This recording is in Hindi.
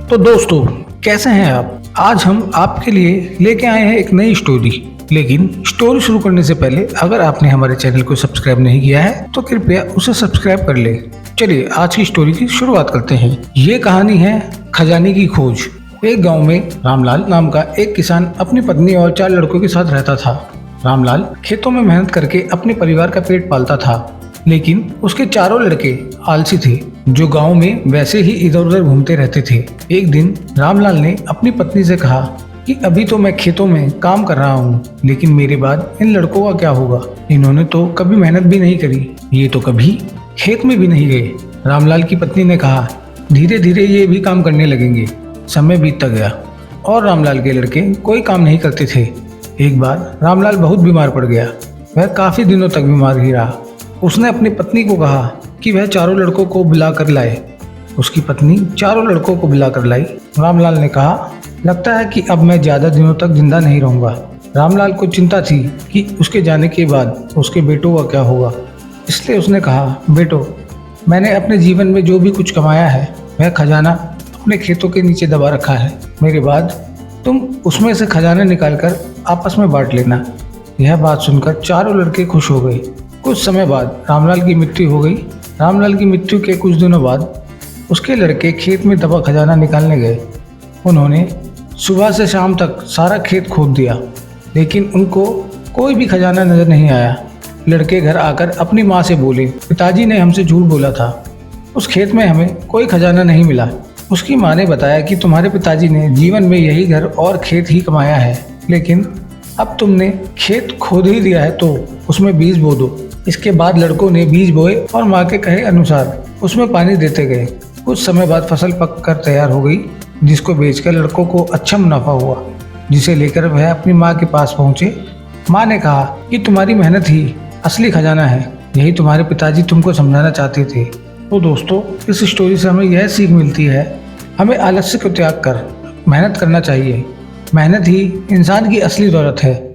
तो दोस्तों, कैसे हैं आप? आज हम आपके लिए लेके आए हैं एक नई स्टोरी। लेकिन स्टोरी शुरू करने से पहले अगर आपने हमारे चैनल को सब्सक्राइब नहीं किया है तो कृपया उसे सब्सक्राइब कर ले। चलिए आज की स्टोरी की शुरुआत करते हैं। ये कहानी है खजाने की खोज। एक गांव में रामलाल नाम का एक किसान अपनी पत्नी और 4 लड़कों के साथ रहता था। रामलाल खेतों में मेहनत करके अपने परिवार का पेट पालता था, लेकिन उसके चारों लड़के आलसी थे जो गांव में वैसे ही इधर उधर घूमते रहते थे। एक दिन रामलाल ने अपनी पत्नी से कहा कि अभी तो मैं खेतों में काम कर रहा हूँ, लेकिन मेरे बाद इन लड़कों का क्या होगा? इन्होंने तो कभी मेहनत भी नहीं करी, ये तो कभी खेत में भी नहीं गए। रामलाल की पत्नी ने कहा, धीरे धीरे ये भी काम करने लगेंगे। समय बीतता गया और रामलाल के लड़के कोई काम नहीं करते थे। एक बार रामलाल बहुत बीमार पड़ गया। वह काफी दिनों तक बीमार ही रहा। उसने अपनी पत्नी को कहा कि वह चारों लड़कों को बुला कर लाए। उसकी पत्नी चारों लड़कों को बुला कर लाई। रामलाल ने कहा, लगता है कि अब मैं ज्यादा दिनों तक जिंदा नहीं रहूंगा। रामलाल को चिंता थी कि उसके जाने के बाद उसके बेटों का क्या होगा, इसलिए उसने कहा, बेटो, मैंने अपने जीवन में जो भी कुछ कमाया है वह खजाना अपने खेतों के नीचे दबा रखा है। मेरे बाद तुम उसमें से खजाना निकालकर आपस में बांट लेना। यह बात सुनकर चारों लड़के खुश हो गए। कुछ समय बाद रामलाल की मृत्यु हो गई। रामलाल की मृत्यु के कुछ दिनों बाद उसके लड़के खेत में दबा खजाना निकालने गए। उन्होंने सुबह से शाम तक सारा खेत खोद दिया, लेकिन उनको कोई भी खजाना नजर नहीं आया। लड़के घर आकर अपनी माँ से बोले, पिताजी ने हमसे झूठ बोला था, उस खेत में हमें कोई खजाना नहीं मिला। उसकी माँ ने बताया कि तुम्हारे पिताजी ने जीवन में यही घर और खेत ही कमाया है, लेकिन अब तुमने खेत खोद ही दिया है तो उसमें बीज बो दो। इसके बाद लड़कों ने बीज बोए और माँ के कहे अनुसार उसमें पानी देते गए। कुछ समय बाद फसल पक कर तैयार हो गई, जिसको बेचकर लड़कों को अच्छा मुनाफा हुआ, जिसे लेकर वह अपनी माँ के पास पहुँचे। माँ ने कहा कि तुम्हारी मेहनत ही असली खजाना है, यही तुम्हारे पिताजी तुमको समझाना चाहते थे। तो दोस्तों, इस स्टोरी से हमें यह सीख मिलती है, हमें आलस्य को त्याग कर मेहनत करना चाहिए। मेहनत ही इंसान की असली दौलत है।